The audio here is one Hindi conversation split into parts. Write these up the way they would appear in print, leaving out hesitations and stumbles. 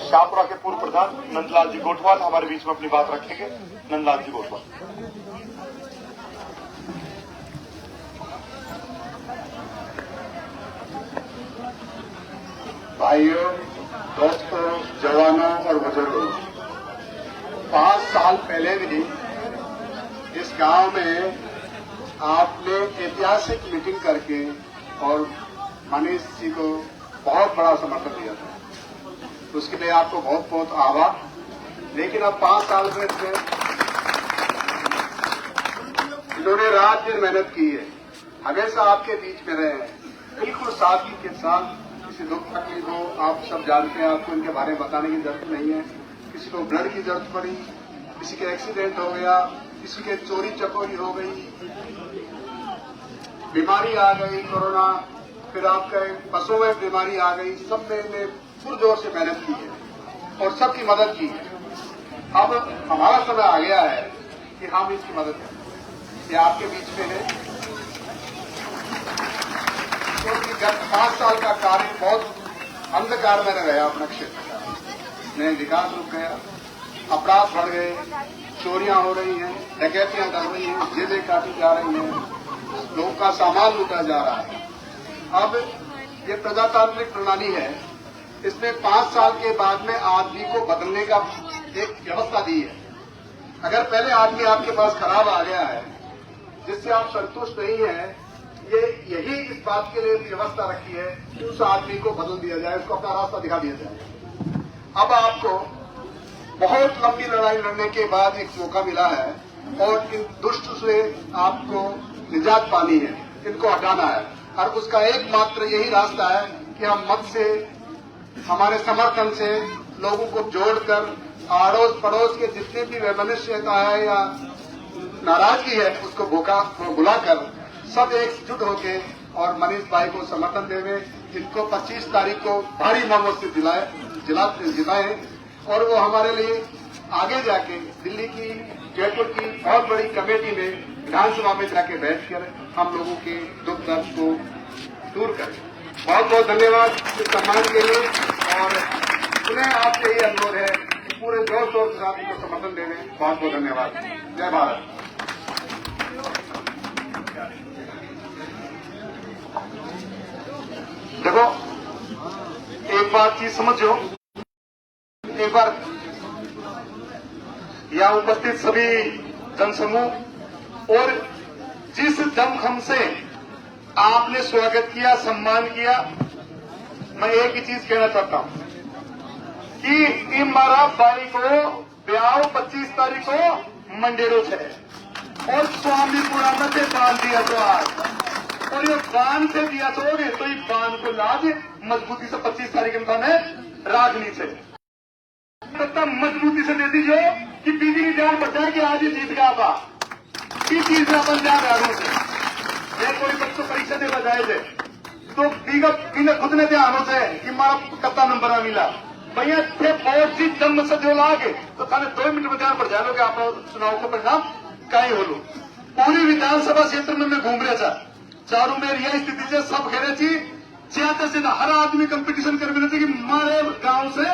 शाहपुरा के पूर्व प्रधान नंदलाल जी गोठवाल हमारे बीच में अपनी बात रखेंगे। नंदलाल जी गोठवाल। भाइयों, दोस्तों, जवानों और बुजुर्गों, 5 साल पहले भी इस गांव में आपने ऐतिहासिक मीटिंग करके और मनीष जी को बहुत बड़ा समर्थन दिया था, उसके लिए आपको बहुत बहुत आभार। लेकिन अब 5 साल में से इन्होंने रात दिन मेहनत की है, हमेशा आपके बीच में रहे हैं, बिल्कुल सादगी के साथ। किसी दुख तकलीफ हो, आप सब जानते हैं, आपको इनके बारे में बताने की जरूरत नहीं है। किसी को ब्लड की जरूरत पड़ी, किसी के एक्सीडेंट हो गया, किसी के चोरी चकोरी हो गई, बीमारी आ गई कोरोना, फिर आपके पशुओं में बीमारी आ गई, सब ने पुरजोर से मेहनत की है और सबकी मदद की है। अब हमारा समय आ गया है कि हम इसकी मदद करें। ये आपके बीच में है, क्योंकि गत 5 साल का कार्य बहुत अंधकार में रहा अपना क्षेत्र का, नहीं विकास रुक गया, अपराध बढ़ गए, चोरियां हो रही हैं, डकैतियां कर रही हैं, जेलें काटी जा रही हैं, लोगों का सामान लूटा जा रहा है। अब ये प्रजातांत्रिक प्रणाली है, इसमें 5 साल के बाद में आदमी को बदलने का एक व्यवस्था दी है। अगर पहले आदमी आपके पास खराब आ गया है, जिससे आप संतुष्ट नहीं हैं, ये यही इस बात के लिए व्यवस्था रखी है कि उस आदमी को बदल दिया जाए, उसको अपना रास्ता दिखा दिया जाए। अब आपको बहुत लंबी लड़ाई लड़ने के बाद एक मौका मिला है और इन दुष्ट से आपको निजात पानी है, इनको हटाना है, और उसका एकमात्र यही रास्ता है कि हम मत से, हमारे समर्थन से लोगों को जोड़कर अड़ोस पड़ोस के जितने भी वैमनस्यता है या नाराजगी है, उसको बुलाकर सब एकजुट होके और मनीष भाई को समर्थन देवे। इनको 25 तारीख को भारी मामलों से जिताए और वो हमारे लिए आगे जाके दिल्ली की, जयपुर की बहुत बड़ी कमेटी में विधानसभा में जाके बैठकर हम लोगों के दुख दर्द को दूर करें। बहुत बहुत धन्यवाद इस सम्मान के लिए, और पुनः आपसे यही अनुरोध है कि पूरे जोर शोर के साथ इनको समर्थन देवें। बहुत बहुत धन्यवाद। जय भारत। देखो, एक बात चीज समझो, एक बार यहाँ उपस्थित सभी जनसमूह और जिस दमखम से आपने स्वागत किया, सम्मान किया, मैं एक ही चीज कहना चाहता हूं कि इमारा भाई को ब्याह 25 तारीख को मंडेरो है और स्वामीपुरा में से बांध दिया तो आज, और ये बांध से दिया छोड़ोगे तो ये बांध को लाज मजबूती से 25 तारीख में रागनी से तब मजबूती से दे दीजिए कि बिजली जान बचा के आज ये जीत गया था। किस चीज में अपन जा रहे से ये कोई बच्चों परीक्षा दे बजाए थे तो बिना खुद ने ध्यानों से कि मारा कत्ता नंबर मिला भैया थे बहुत सी जन्म से जो लागे तो थाने 2 मिनट में ध्यान पड़ जाए कि आप चुनाव का परिणाम कहीं हो लो। पूरी विधानसभा क्षेत्र में मैं घूम रहा था, चारों में यह स्थिति से सब कह रहे थी ज्यादा से हर आदमी कंपटीशन कर रहे थे कि मारे गांव से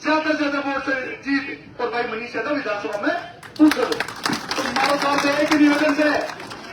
ज्यादा वोट से जीत और भाई मनीष यादव विधानसभा में पूछ लो। तो हमारे तौर से एक ही निवेदन से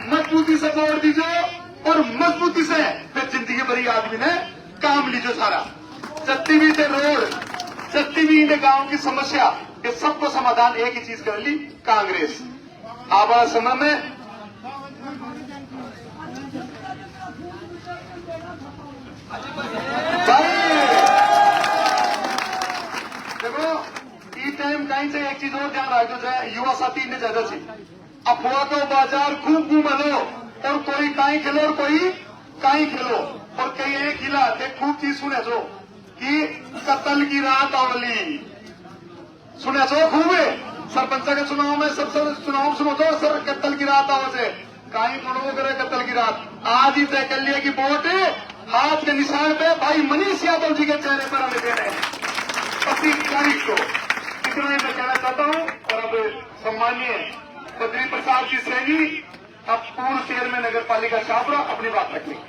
मजबूती से वोट दीजिए और मजबूती से फिर जिंदगी भरी आदमी ने काम लीजिए सारा। जत्ती भी थे रोड, जत्ती भी इन गांव की समस्या, ये सबको समाधान एक ही चीज कर ली, कांग्रेस। आवा समय में देखो ई टाइम कहीं से एक चीज और ध्यान रखो, जो युवा साथी ने ज्यादा से अफवाह को बाजार खूब घूमो और कोई कहीं खेलो और कोई कहीं खेलो और कहीं एक खिला खूब चीज सुने छो कि कत्ल की रात आवली सुने छो खूब सरपंच के चुनाव में सबसे चुनाव सुनो तो सर कत्ल की रात आवे से कहीं थोड़ा करे कत्ल की रात। आज ही तय कर लिया कि वोट हाथ के निशान पे भाई मनीष यादव जी के चेहरे पर हमें दे रहे हैं 25 तारीख को। इतना ही मैं कहना चाहता हूं। और अब सम्मानीय बद्री प्रसाद जी सैनी, अब पूर्व चेयरमैन नगर पालिका शाहपुरा, अपनी बात रखेंगे।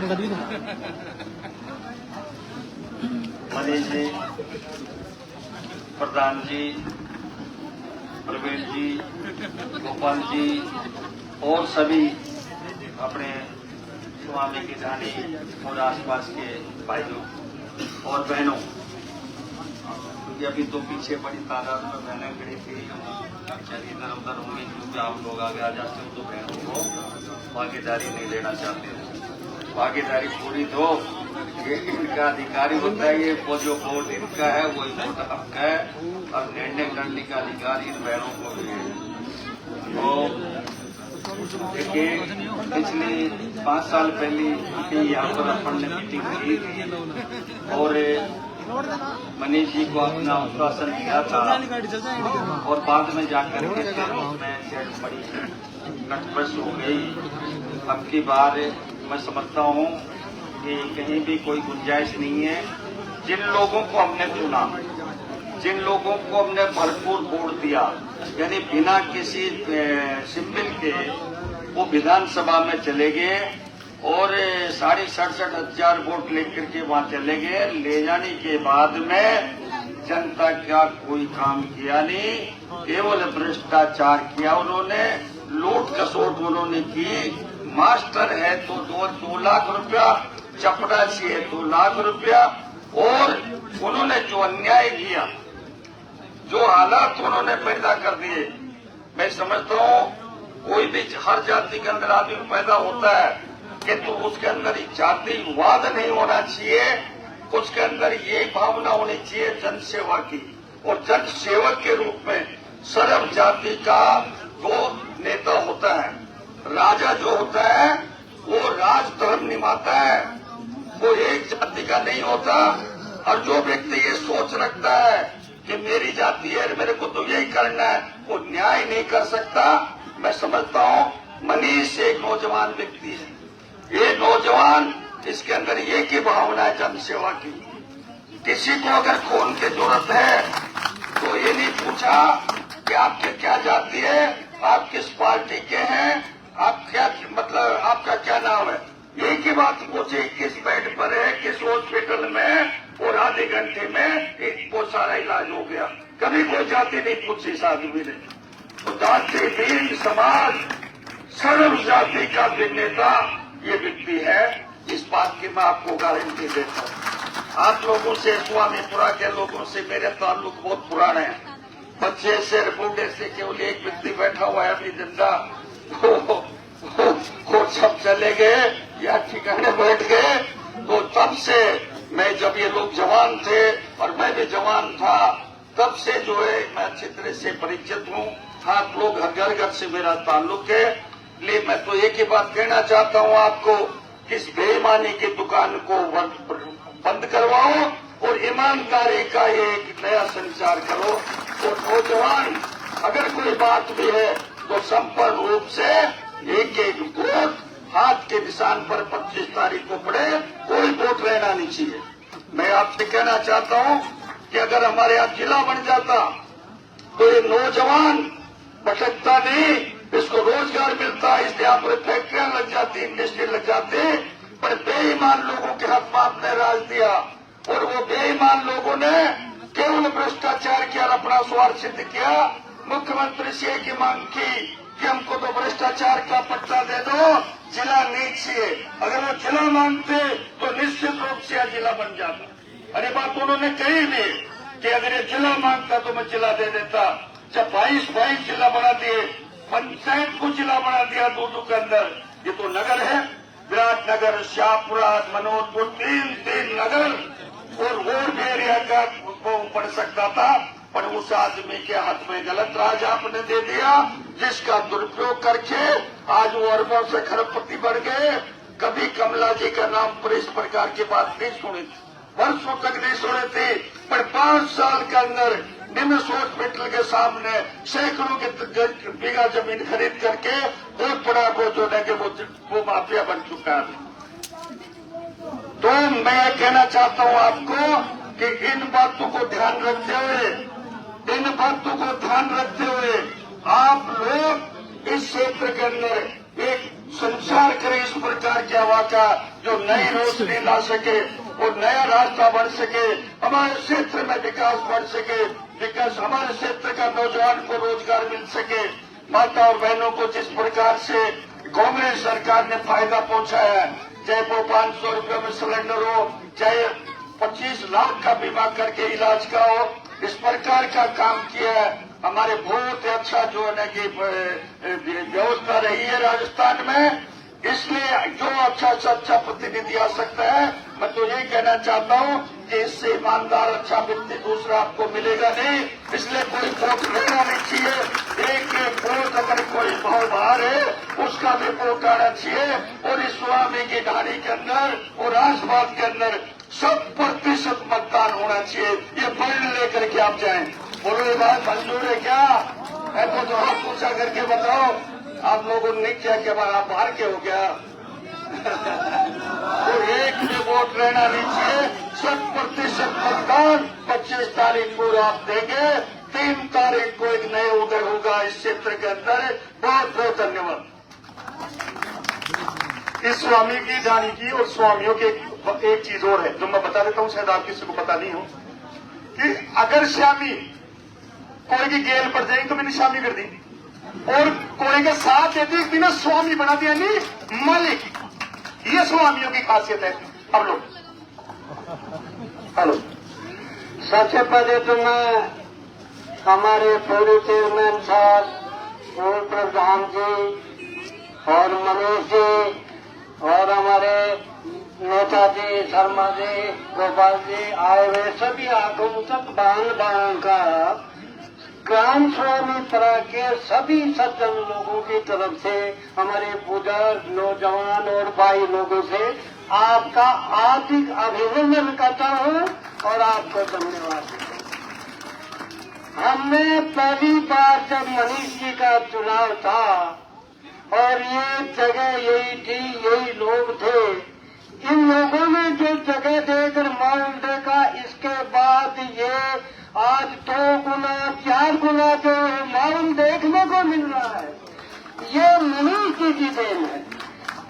मनीष जी, प्रधान जी, प्रवीण जी, गोपाल जी और सभी अपने स्वामी की रानी और आसपास के भाइयों और बहनों, क्योंकि अभी तो पीछे बड़ी तादाद में बहनें खड़ी थी, चलिए इधर उधर होंगी क्योंकि आप लोग आगे आ जाते हो तो बहनों को भागीदारी नहीं लेना चाहते हो। भागीदारी पूरी दो, ये इनका अधिकारी होता है, ये वो जो वोट इनका है वो वोट आपका है और निर्णय करने का अधिकार इन बहनों को भी है। तो देखिए, पिछली 5 साल पहले भी यहाँ पर अपन ने मीटिंग की थी और मनीष जी को अपना आश्वासन दिया था और बाद में जाकर के मैं बड़ी नटबस हो गई। अब की बार मैं समझता हूँ कि कहीं भी कोई गुंजाइश नहीं है। जिन लोगों को हमने चुना, जिन लोगों को हमने भरपूर वोट दिया, यानी बिना किसी सिंबल के वो विधानसभा में चले गए और 67,500 वोट लेकर के वहां चले गए। ले जाने के बाद में जनता का कोई काम किया नहीं, केवल भ्रष्टाचार किया उन्होंने, लूट खसोट उन्होंने की। मास्टर है तो 2 लाख रुपया, चपरासी है 2 लाख रुपया, और उन्होंने जो अन्याय किया, जो हालात उन्होंने पैदा कर दिए, मैं समझता हूँ कोई भी हर जाति के अंदर आदमी पैदा होता है कि तो उसके अंदर जातिवाद नहीं होना चाहिए, उसके अंदर ये भावना होनी चाहिए जनसेवा की, और जन सेवक के रूप में सर्व जाति का जो नेता होता है, राजा जो होता है वो राज धर्म निभाता है, वो एक जाति का नहीं होता। और जो व्यक्ति ये सोच रखता है कि मेरी जाति है मेरे को तो यही करना है, वो न्याय नहीं कर सकता। मैं समझता हूँ मनीष एक नौजवान व्यक्ति है, ये नौजवान इसके अंदर ये की भावना है जनसेवा की। किसी को अगर खून की जरूरत है तो ये नहीं पूछा कि आपके क्या जाति है, आप किस पार्टी के हैं, आप क्या मतलब आपका क्या नाम है, एक ही बात पूछे किस बेड पर है, किस हॉस्पिटल में, और आधे घंटे में वो सारा इलाज हो गया। कभी कोई जाति नहीं पूछी इस आदमी ने। तो जाति दीन समाज सर्व जाति का भी नेता ये व्यक्ति है, इस बात की मैं आपको गारंटी देता हूँ। आप लोगों से, स्वामीपुरा के लोगों से मेरे ताल्लुक बहुत पुराने हैं। बच्चे से बूढ़े से केवल एक व्यक्ति बैठा हुआ है अभी जिंदा, वो सब चले गए या ठिकाने बैठ गए। तो तब से मैं, जब ये लोग जवान थे और मैं भी जवान था, तब से जो है मैं अच्छी तरह से परिचित हूँ। आप लोग घर घर से मेरा ताल्लुक है। इसलिए मैं तो एक ही बात कहना चाहता हूँ आपको, इस बेईमानी की दुकान को बंद करवाओ और ईमानदारी का एक नया संचार करो। और नौजवान अगर कोई बात भी है तो संपूर्ण रूप से एक एक वोट हाथ के निशान पर 25 तारीख को पड़े, कोई वोट रहना नहीं चाहिए। मैं आपसे कहना चाहता हूँ कि अगर हमारे यहाँ जिला बन जाता तो ये नौजवान भटकता नहीं, इसको रोजगार मिलता, इसलिए यहाँ पर फैक्ट्रियां लग जाती, इंडस्ट्री लग जाती। पर बेईमान लोगों के हाथ में आपने राज दिया और वो बेईमान लोगों ने केवल भ्रष्टाचार किया और अपना स्वार्थ सिद्ध किया। मुख्यमंत्री से एक ही मांग की कि हमको तो भ्रष्टाचार का पट्टा दे दो, जिला नहीं चाहिए। अगर वो जिला मांगते तो निश्चित रूप से जिला बन जाता। अरे बात उन्होंने कही भी कि अगर ये जिला मांगता तो मैं जिला दे देता। जब 22 जिला बना दिए, पंचायत को जिला बना दिया दूर के अंदर। ये तो नगर है, विराटनगर, शाहपुरा, मनोहरपुर, तीन नगर और वोट भी एरिया का वो पड़ सकता था, पर उस आदमी के हाथ में गलत राज आपने दे दिया, जिसका दुरुपयोग करके आज वो अरबों से खरबपति बढ़ गए। कभी कमला जी का नाम पर इस प्रकार की बात नहीं सुनी थी, वर्षों तक नहीं सुनी थी, पर 5 साल के अंदर निम्स हॉस्पिटल के सामने सैकड़ों के बीघा जमीन खरीद करके बहुत बड़ा वो जो है कि वो माफिया बन चुका है। तो मैं कहना चाहता हूं आपको कि इन बातों को ध्यान रखते हुए आप लोग इस क्षेत्र के अंदर एक संचार करे इस प्रकार की हवा का जो नई रोशनी ला सके और नया रास्ता बढ़ सके, हमारे क्षेत्र में विकास बढ़ सके, विकास हमारे क्षेत्र का नौजवान को रोजगार मिल सके। माता और बहनों को जिस प्रकार से कांग्रेस सरकार ने फायदा पहुंचाया है, चाहे वो 500 रुपये में सिलेंडर हो, चाहे 25 लाख का बीमा करके इलाज का हो, इस प्रकार का काम किया है। हमारे बहुत अच्छा जो है कि व्यवस्था रही है राजस्थान में, इसलिए जो अच्छा से अच्छा प्रतिनिधि आ सकता है। मैं तो यही कहना चाहता हूं कि इससे ईमानदार अच्छा व्यक्ति दूसरा आपको मिलेगा नहीं, इसलिए कोई वोट लेना नहीं चाहिए। एक वोट अगर कोई भाव बाहर है उसका भी वोट आना चाहिए और इस स्वामी की ढाणी के अंदर और आसपास के अंदर 100% मतदान होना चाहिए। ये बंड लेकर के आप जाएं। बोलो ये बात मंजूर है क्या? है तो हाथ पूछा करके बताओ। आप लोगों ने क्या कि आप बाहर के हो क्या? तो एक भी वोट लेना नहीं चाहिए। 100% मतदान 25 तारीख को आप देंगे, 3 तारीख को एक नए उदय होगा इस क्षेत्र के अंदर। बहुत बहुत धन्यवाद। इस स्वामी की जानी की और स्वामियों की एक चीज और है जो मैं बता देता हूं, शायद आप किसी को पता नहीं हो, कि अगर श्यामी कोई की गेल पर जाएगी तो मैंने शामी कर दी और कोई का साथ देती एक दिन स्वामी बना दिया, नहीं मालिक। ये स्वामियों की खासियत है। अब लोग हेलो, सबसे पहले तो मैं हमारे पूर्व चेयरमैन साहब, पूर्व प्रधान जी और मनीष जी और हमारे नेताजी शर्मा जी, गोपाल जी आए हुए सभी आगंतुक बान का ग्राम स्वामी परा के सभी सज्जन लोगों की तरफ से, हमारे बुजुर्ग नौजवान और भाई लोगों से आपका हार्दिक अभिनंदन करता हूँ और आपको धन्यवाद देता हूँ। हमने पहली बार जब मनीष जी का चुनाव था और ये जगह यही थी, यही लोग थे, इन लोगों ने जो जगह देकर माहौल देखा, इसके बाद ये आज 2 गुना 4 गुना जो माहौल देखने को मिल रहा है, ये मनीष जी की देन है।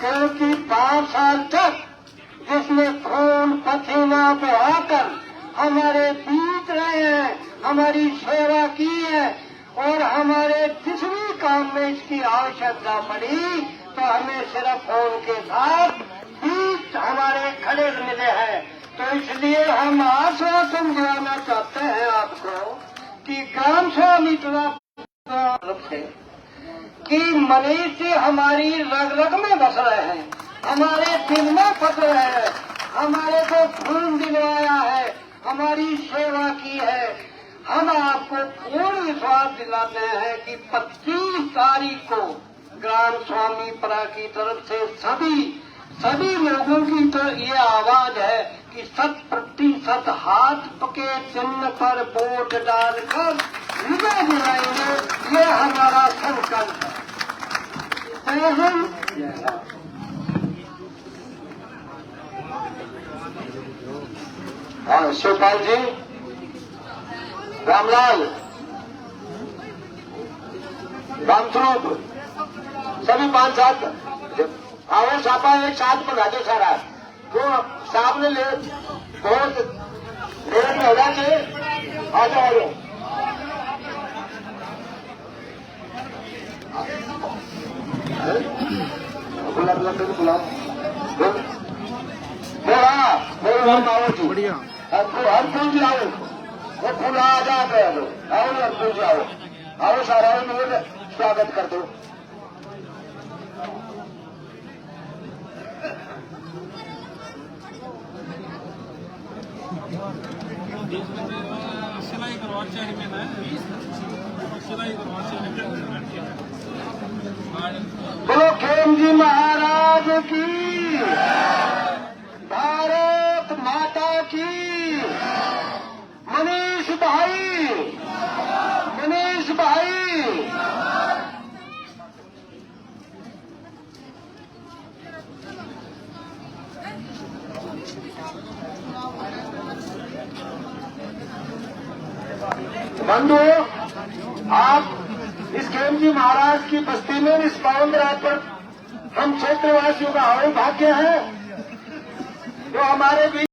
क्योंकि 5 साल तक जिसने खून पसीना बहाकर हमारे बीच रहे हैं, हमारी सेवा की है और हमारे जिस भी काम में इसकी आवश्यकता पड़ी तो हमें सिर्फ फोन के साथ बीच हमारे खड़े मिले हैं। तो इसलिए हम आश्वासन दिलाना चाहते हैं आपको कि ग्राम स्वामी तरफ से कि मनीष जी हमारी रग रग में बस रहे हैं, हमारे दिल में फंस रहे हैं, हमारे को खून दिलवाया है, हमारी सेवा की है। हम आपको पूर्ण विश्वास दिलाते हैं कि 25 तारीख को ग्राम स्वामी परा की तरफ से सभी लोगों की तो ये आवाज है कि 100% हाथ के चिन्ह पर वोट डालकर विजय दिलाएंगे। ये हमारा संकल्प है। हाँ, शिवपाल जी, रामलाल, रामस्वरूप, सभी 5-7 आओ छापा एक साथ बना दो सारा। जो सामने ले बहुत लेट में होगा कि आ जाओ। बुलाओ बढ़िया हरपुर जी आओ, वो फूल आ जाते हैं। आओ हरपुर जी आओ, आओ सारा स्वागत कर दो। सिलाई करवाचे बोलो खेम जी महाराज की, भारत माता की। मनीष भाई, मनीष भाई, बंधु, आप इस खेम जी महाराज की बस्ती में इस पावन रात पर हम क्षेत्रवासियों का हमें भाग्य है जो हमारे बीच